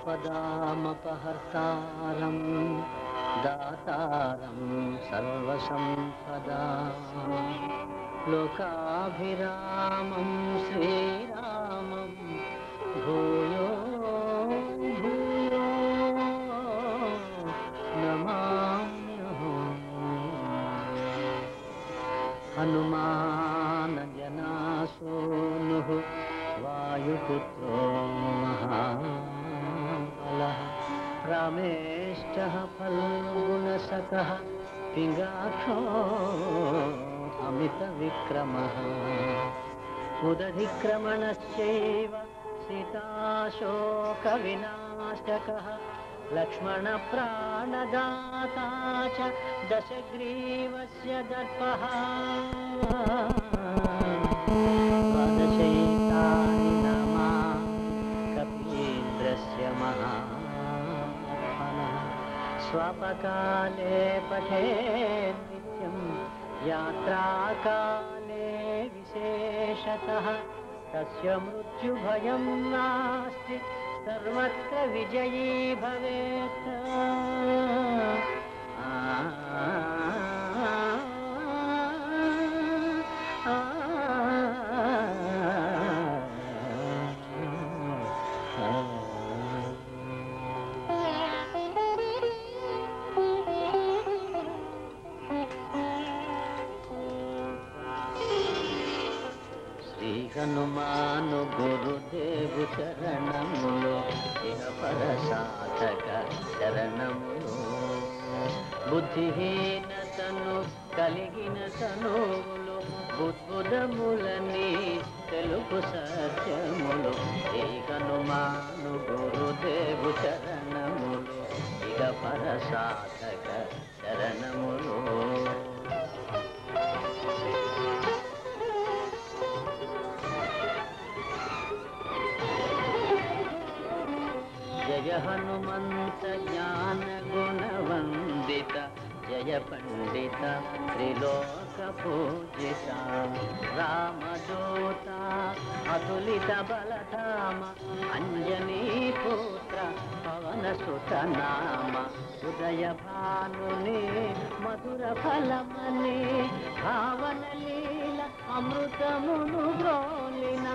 आपदामपहर्तारं दातारं सर्वसम्पदां लोकाभिरामं श्रीरामं भूयो भूयो नमाम्यहम्। हनुमान जनासूनुः वायुपुत्रो महाबलः रामेष्टः फल्गुणसखः पिङ्गाक्षो अमितविक्रमः उदधिक्रमणश्चैव सीताशोकविनाशकः लक्ष्मणप्राणदाता च दशग्रीवस्य दर्पः द्वादशैतानि नामानि कपीन्द्रस्य महात्मनः स्वपकाले पठेत् नित्यं यात्राकाले विशेषतः तस्य मृत्युभयं नास्ति सर्वत्र विजयी भवेत्। హనుమాను గురుదేవు చరణములో ఇహ పరసాధక చరణములో బుద్ధిహీనతను కలిగిన తనువులు బుద్బుదములని తెలుపు సత్యములు ఈ హనుమాను గురుదేవు చరణములో ఇహ పరసాధక చరణములో जय हनुमंत ज्ञान गुण वंदित जय पंडित त्रिलोक पूजिता रामदूता अतुलित बलधाम अंजनी पुत्र पवन सुत नाम उदय भानुनि मधुर फलमनि भावन लील अमृतमुनु ग्रोलिन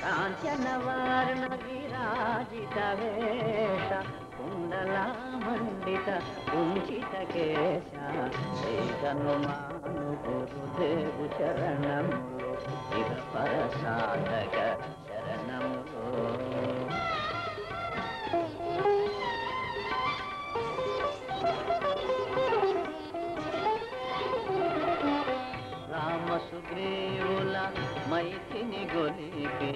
कांचन वर्ण विराजित वेश कुंडला मंडित कुंचित केश श्री हनुमानु गुरुदेव चरणमुलो इह परसाधक चरणमुलो राम सुग्रीवुल मैथिनि गोलिपे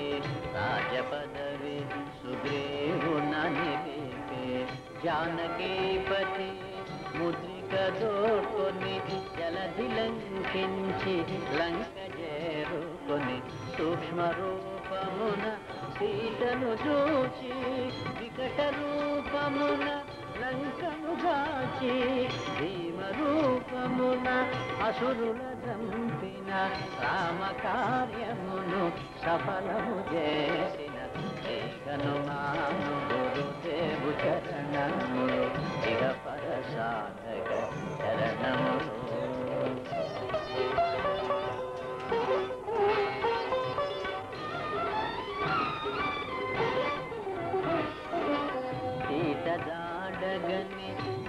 राजपदवी सुग्रीवुन निलिपे जानकीपति मुद्रिक दोर्కొని జలధి లంకించి లంక చేరుకొని సూక్ష్మ రూపమున సీతను చూచి వికట రూపమున లంకను గాచి భీమ రూపమున అసురుల చంపిన రామ కార్యమును సఫలము చేసిన శ్రీ హనుమాను గురుదేవు చరణములు ఇహ పరసాధక చరణములు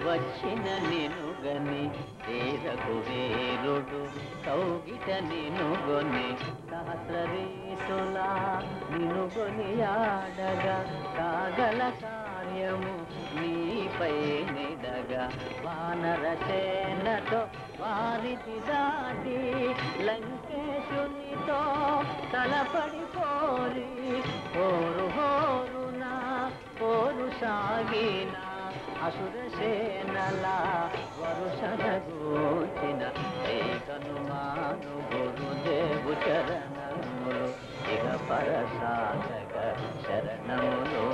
వచ్చిన నినుగని రఘువీరుడు కౌగిట నినుగొని సహస్రరీతులా నినుగొని ఆడగా కాగల కార్యము నీపై నిడగా వానర సేనతో వారిది దాటి లంకేశునితో తలపడిపోరి హోరు హోరునా పోరు సాగిన అసురసేనల వరుసగూచిన శ్రీ హనుమాను గురుదేవు చరణములు ఇహ పరసాధక శరణములు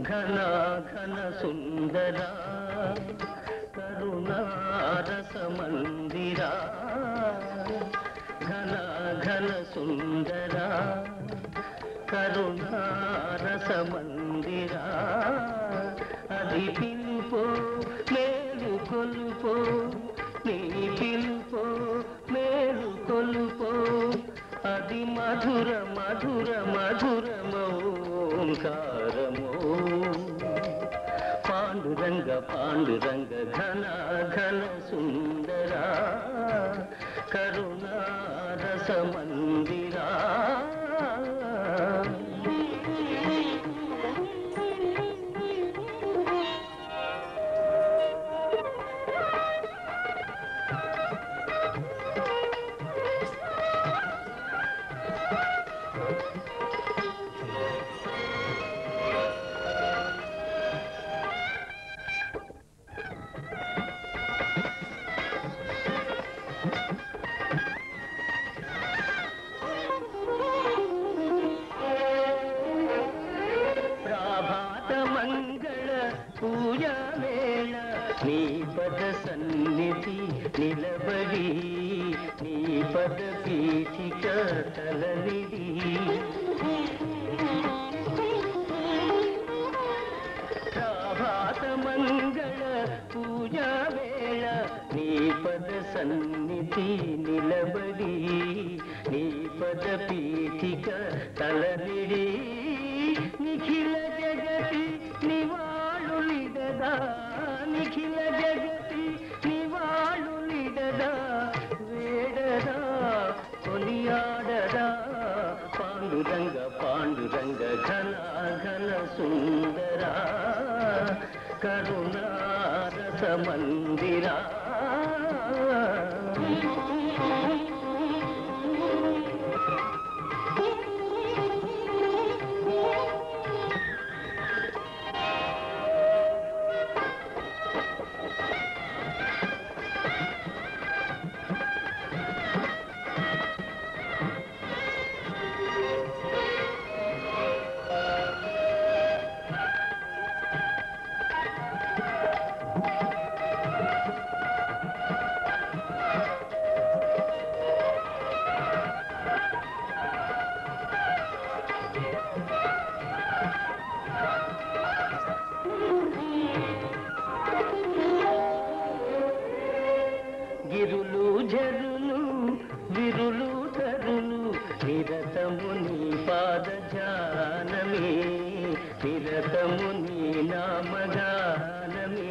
ఘన ఘన సుందరా కరుణారస మందిరా ఘన ఘన సుందరా కరుణారస మందిరా అది పిలుపో మేలు కొలుపో నీ పిలుపో మేలు కొలుపో అది మధుర మధుర మధురమోంకారమో పాండురంగ పాండురంగ ఘన ఘన సుందరా కరుణారస మందిరా పూజా వేళ నీ పద సన్నిధి నిలబడి నీ పద పీఠిక తలనిడి ప్రభాత మంగళ పూజా వేళ నీ పద సన్నిధి నిలబడి నీ పద పీఠిక తలనిడి నిఖిల జగతి నివాళులిడదా నిఖిల జగతి నివాళులిడదా వేడదా కొనియాడదా పాండురంగ పాండురంగ ఘన ఘన సుందరా కరుణారస మందిరా గిరులు జరులు విరులు తరులు నిరతము నీ పాద ధ్యానమే నిరతము నీ నామగానమే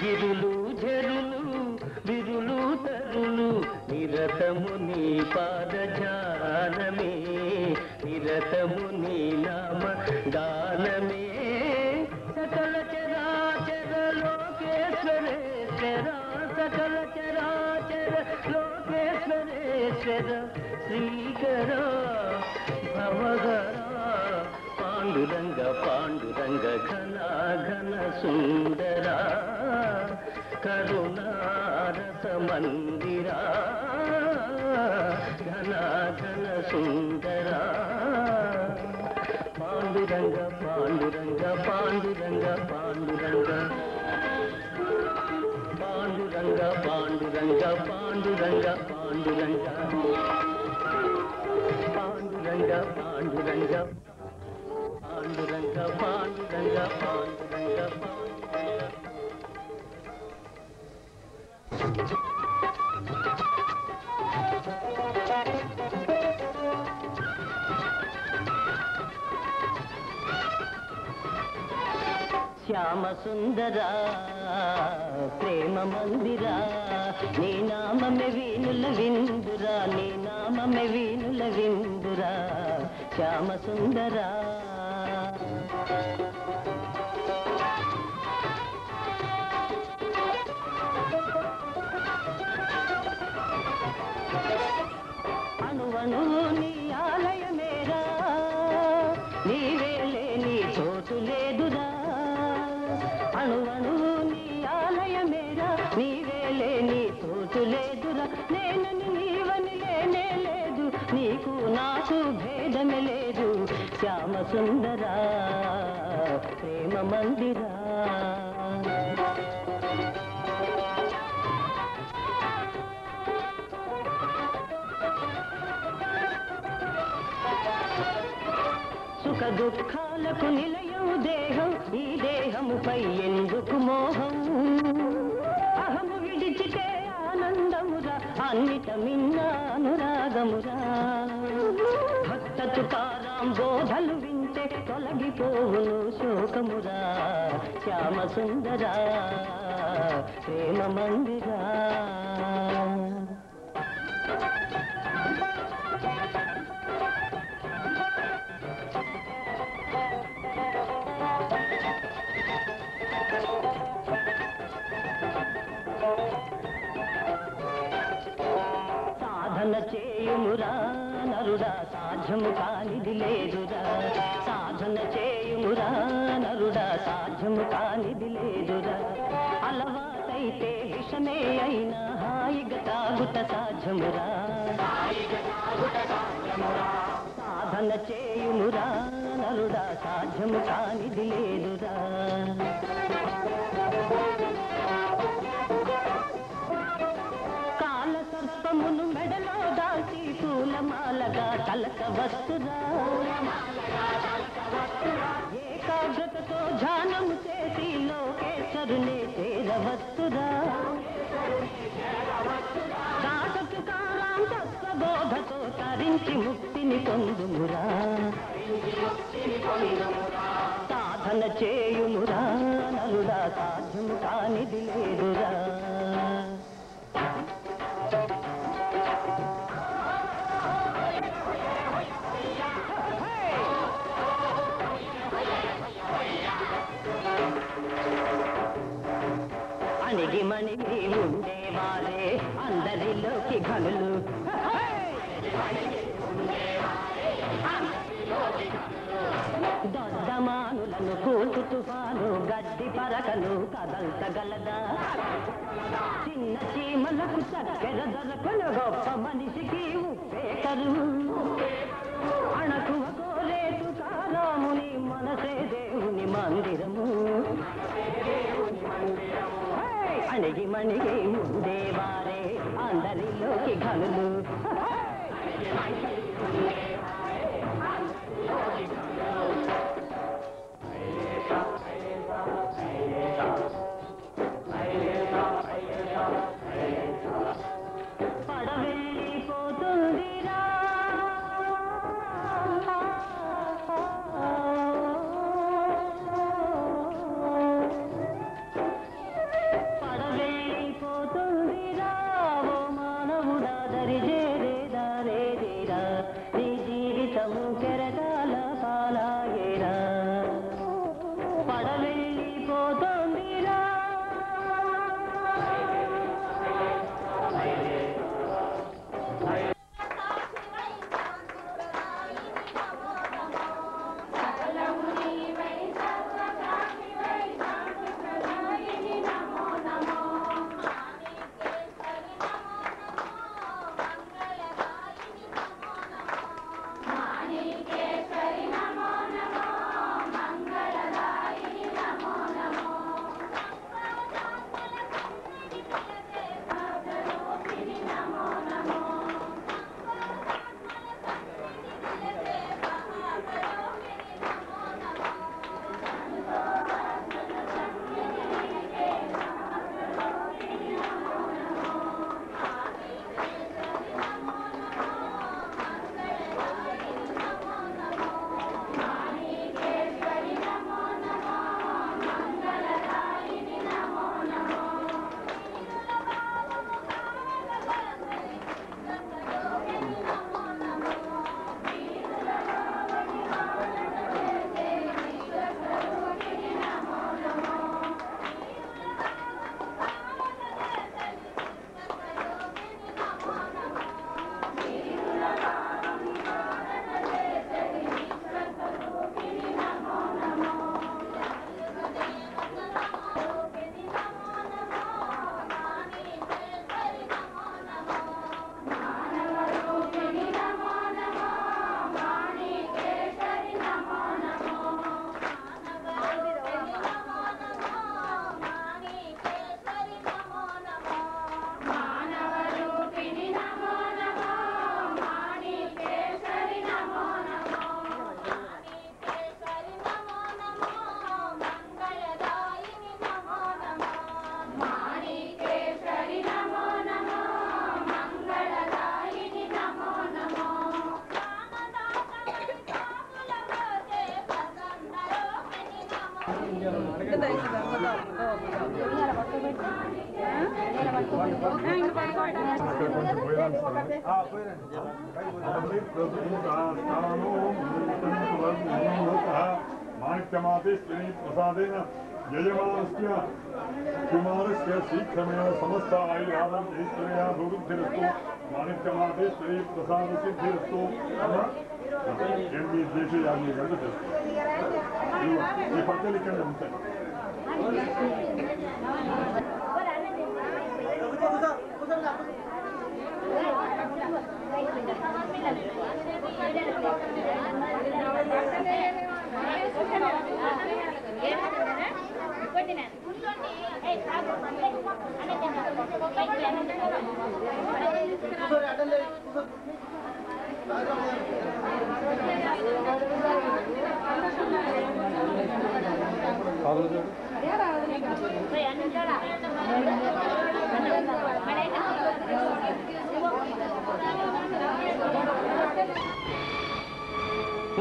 గిరులు జరులు విరులు తరులు నిరతము నీ పాద ధ్యానమే నిరతము నీ నామ గానమే సకల చరాచర లోకేశ్వరేశ్వర సకల చరాచర లోకేశ్వరేశ్వర శ్రీకర భవగర పాండురంగ పాండురంగ ఘన ఘన సుందరా కరుణారస మందిరా ఘన ఘన సుందరా పాండురంగ పాండురంగ పాండురంగ పాండురంగ పాండురంగ పాండురంగ పాండురంగ పాండురంగ పాండురంగ పాండురంగ పాండురంగ పాండురంగ పాండురంగ శ్యామ సుందరా ప్రేమ మందిరా నీ నామమే వీణుల విందురా నీ నామమే వీణుల విందురా శ్యామ సుందరా అణువణువు నీ ఆలయమేరా నీవేలే నీ చోటు లేదురా అణువణువు నీ ఆలయమేరా నీవేలే నీ చోటు లేదురా నేనని నీవని లేనే లేదు నీకు నాకు భేదమే లేదు శ్యామ సుందరా ప్రేమ మందిరా సుఖ దుఃఖాలకు నిలయం దేహం ఈ దేహముపై ఎందుకు మోహం అహము విడిచితే ఆనందమురా అన్నిట మిన్న అనురాగమురా భక్త తుకారాం బోధలు వింటే తొలగిపోవును శోకమురా శ్యామ సుందరా ప్రేమ మందిరా సాధన చేయుమురా నరుడా సాధ్యము కానిది లేదురా సాధన చేయుమురా నరుడా సాధ్యము కానిది లేదురా అలవాటైతే విషమే అయినా హాయిగా తాగుట సాధ్యమురా సాధన చేయుమురా నరుడా సాధ్యము కానిది లేదురా సర్పమును మెడలో దాచి పూలమాలగా తలక వస్తురా ఏకాగ్రతతో ధ్యానము చేసి లోకేశ్వరునే చేరవస్తురా దాసతుకారాం తత్వబోధతో తరించి ముక్తిని పొందుమురా సాధన చేయుమురా నరుడా సాధ్యము కానిది లేదురా అణిగి మణిగి ఉండేవారే అందరిలోకి ఘనులు దొద్దమానులను కూతు తుఫాను గడ్డి పరకను కదల్చగలదా చిన్న చీమలకు చక్కెర దొరకను గొప్ప మనిషికి ఉప్పేకరు అణకువ కోరేతు కారాముని మనసే దేవుని మందిరము అణిగి మణిగి ఉండేవారే అందరిలోకి ఘనులు పడవెళ్ళిపోతుందిరా పడవెళ్ళిపోతుందిరా ఓ మానవుడా దరి చేరేదా రే నీ మాణిక్యమాతే శ్రీ ప్రసాదేన యజమానస్య కుమారస్య శీఘ్రమేవ సమస్త ఆయురాధం ఐశ్వర్యా భూవృద్ధిరస్తు మాణిక్యమాతే శ్రీ ప్రసాద సిద్ధిరస్తు ఏం మీ దేశీ యాజ్ఞ గంట చేస్తారు ఈ పక్కలు ఇక్కడ ఉంటాయి.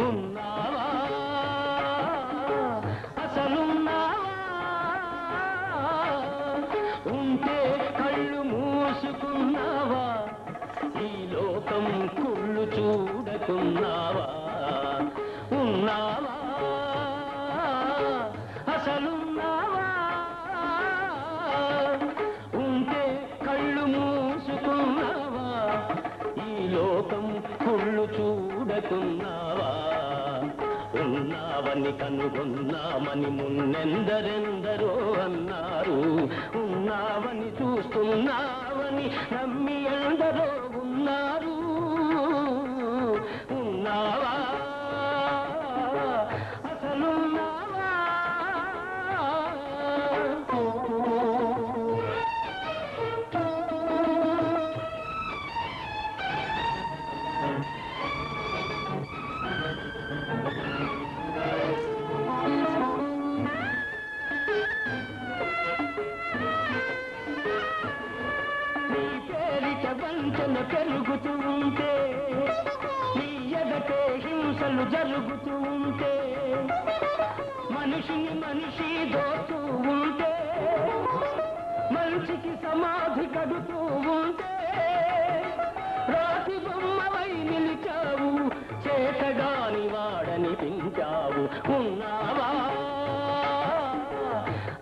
ఉన్నావా అసలున్నావా ఉంటే కళ్ళు మూసుకున్నావా ఈ లోకం కుళ్ళు చూడకున్నావా ఉన్నావా అసలున్నావా ఉంటే కళ్ళు మూసుకున్నావా ఈ లోకం కుళ్ళు చూడకున్నావా ఉన్నావని కనుగొన్నామని మున్నెందరెందరో అన్నారు ఉన్నావని చూస్తున్నావని నమ్మి ఎందరో ఉన్నారు ఉన్నావా అసలున్నావా వంచన పెరుగుతూ ఉంటే నీ ఎదటే హింసలు జరుగుతూ ఉంటే మనిషిని మనిషి దోస్తూ ఉంటే మంచికి సమాధి కడుతూ ఉంటే రాతి బొమ్మవై నిలిచావు చేతగాని వాడని పించావు ఉన్నావా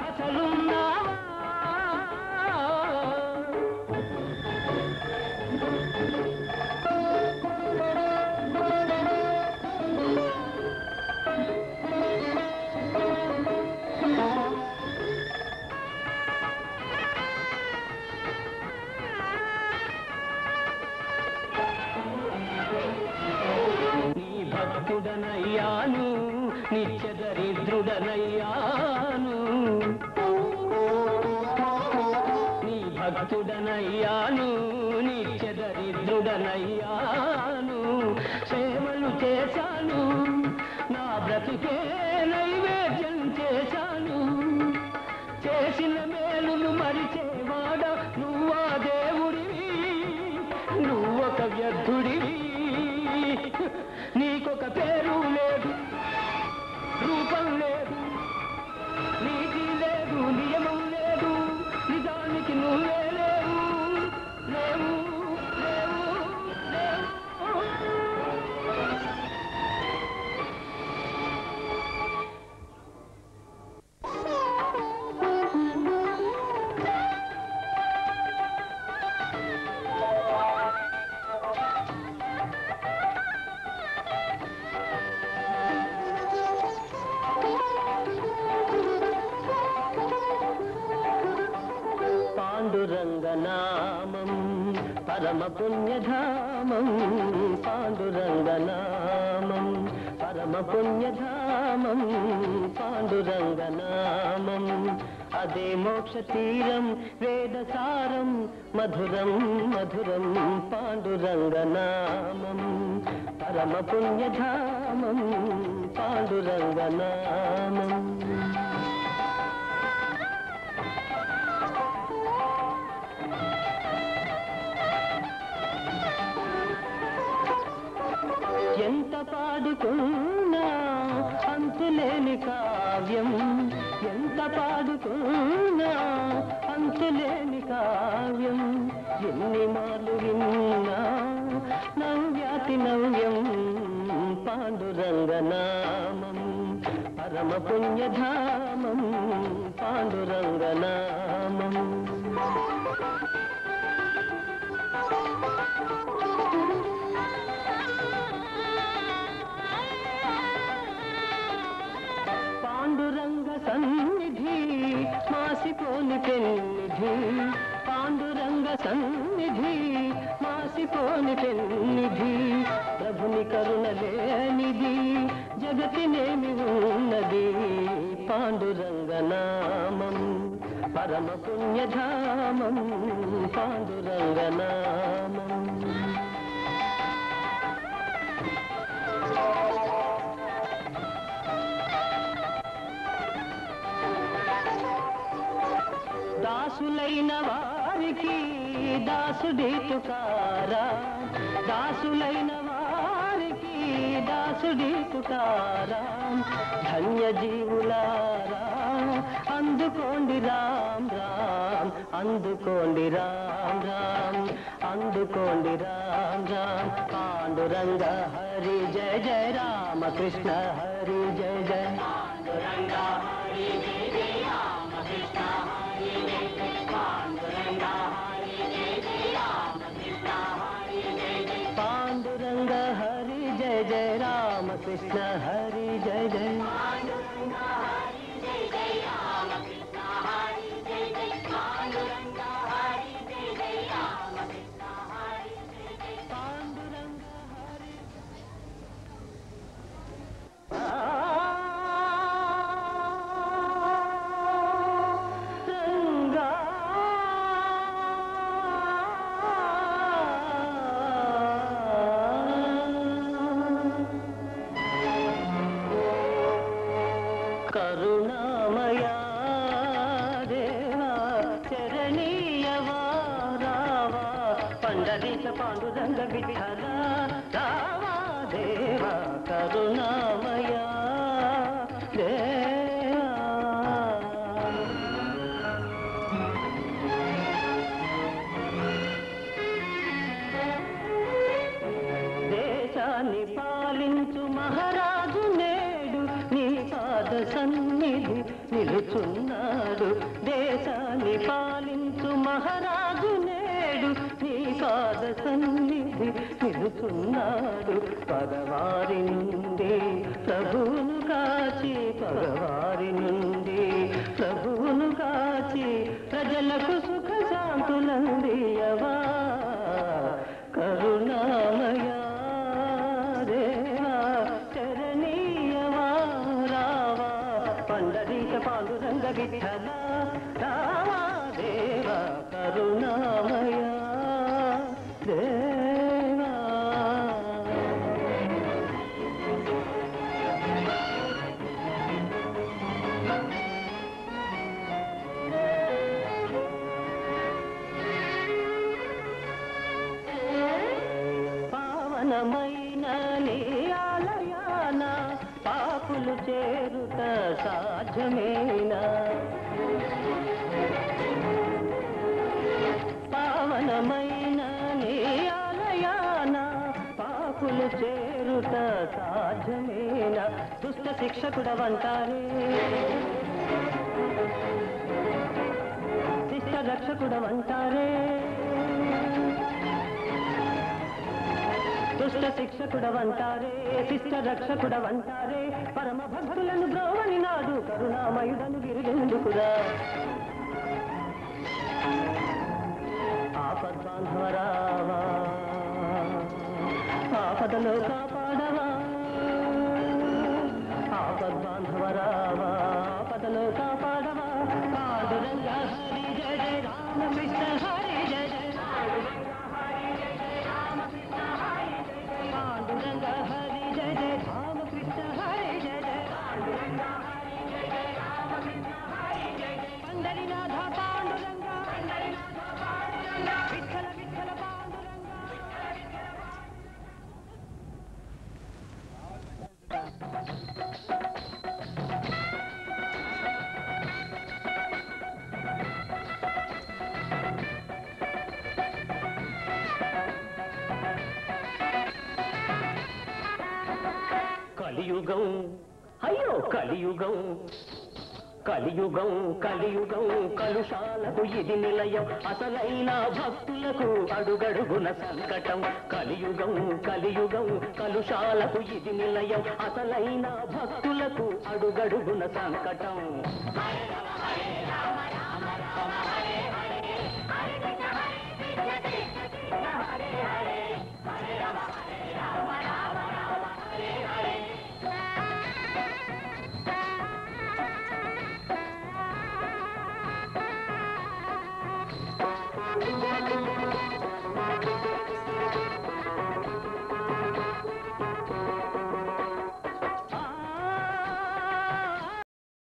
అసలున్నావా భక్తుడనయ్యాను నిత్య దరిద్రుడనయ్యాను నీ భక్తుడనయ్యాను నిత్య దరిద్రుడనయ్యాను సేవలు చేశాను నా బ్రతుకే నైవేద్యం చేశాను చేసిన మేలును మరిచేవాడ నువ్వా దేవుడివి నువ్వొక వ్యర్థుడివి నీకొక పేరు లేదు రూపం లేదు నీతి లేదు నియమం లేదు నిజానికి నువ్వే లేవు లేవు లేవు లేవు పాండురంగనామం పరమ పుణ్యధామం పాండురంగనామం పరమ పుణ్యధామం పాండురంగనామం అదే మోక్ష తీరం వేదసారం మధురం మధురం పాండురంగనామం పరమ పుణ్యధామం పాండురంగనామం ఎంత పాడుకున్నా అంతులేని కావ్యం పాడుకున్నా అంతులేని కావ్యం ఎన్ని మార్లు విన్నా నవ్యాతి నవ్యం పాండురంగనామం పరమ పుణ్యధామం పాండురంగనామం పాండురంగ సన్నిధి మాసిపోని పెన్నిధి పాండురంగ సన్నిధి మాసిపోని పెన్నిధి ప్రభుని కరుణ లేనిది జగతినేమి ఉన్నది పాండురంగనామం పరమ పుణ్యధామం పాండురంగనామం దాసులైన వారికి దాసుడే తుకారా దాసులైన వారికి దాసుడే తుకారా ధన్య జీవులారా అందుకోండి రామ్ రామ్ అందుకోండి రామ్ రామ్ అందుకోండి రామ్ రామ్ పాండురంగ హరి జయ జయ రామ కృష్ణ హరి జయ జయ పాండురంగ హరి జయ జయ రామ కృష్ణ హరి జయ జయ పాండురంగ హరి జయ జయ రామ కృష్ణ హరి జయ జయ పాండురంగ హరి జయ జయ రామ కృష్ణ హరి జయ జయ పాండురంగ హరి జయ జయ రామ కృష్ణ హరి జయ జయ పాండురంగ హరి జయ జయ రామ కృష్ణ హరి జయ జయ పాండురంగ హరి కరుణామయా దేవా చరణీయవా రావా పండరీశ పాండురంగ విఠల రావా దేవా కరుణామయా దేవా దేశాన్ని పాలించు మహారాజు నేడు నీ పాద సన్నిధి నిలుచున్నాడు దేశాన్ని పాలించు మహారాజు నేడు నీ పాద సన్నిధి నిలుచున్నాడు పగవారి నుండి ప్రభువును కాచి పగవారి నుండి ప్రభువును కాచి ప్రజలకు సుఖ శాంతులందియవా కరుణామయా దేవా చరణీయవా రావా పండరీశ పాండురంగ విఠల రావా దేవా కరుణామయా దేవా పావనమైన నీ ఆలయాన పాపులు చేరుట సాధ్యమేనా పావనమైన నీ ఆలయాన పాపులు చేరుట సాధ్యమేనా దుష్ట శిక్షకుడవంటారే శిష్ట రక్షకుడవంటారే దుష్ట శిక్షకుడవంటారే శిష్ట రక్షకుడవంటారే పరమ భక్తులను బ్రోవని నాడు కరుణామయుడను గిరిగెందుకురా ఆపద్బాంధవరావా ఆపదలో కాపాడవా ఆపద్బాంధవరావా ఆపదలో కాపాడవా పాండురంగ హరి జయ జయ రామకృష్ణ హరి జయ జయ పాండురంగ హరి జయ జయ రామకృష్ణ హరి జయ జయ పండరినాథ పాండురంగ విఠల విఠల పాండురంగ కలియుగం అయ్యో కలియుగం కలియుగం కలియుగం కలుషాలకు ఇది నిలయం అసలైన భక్తులకు అడుగడుగున సంకటం కలియుగం కలియుగం కలుషాలకు ఇది నిలయం అసలైన భక్తులకు అడుగడుగున సంకటం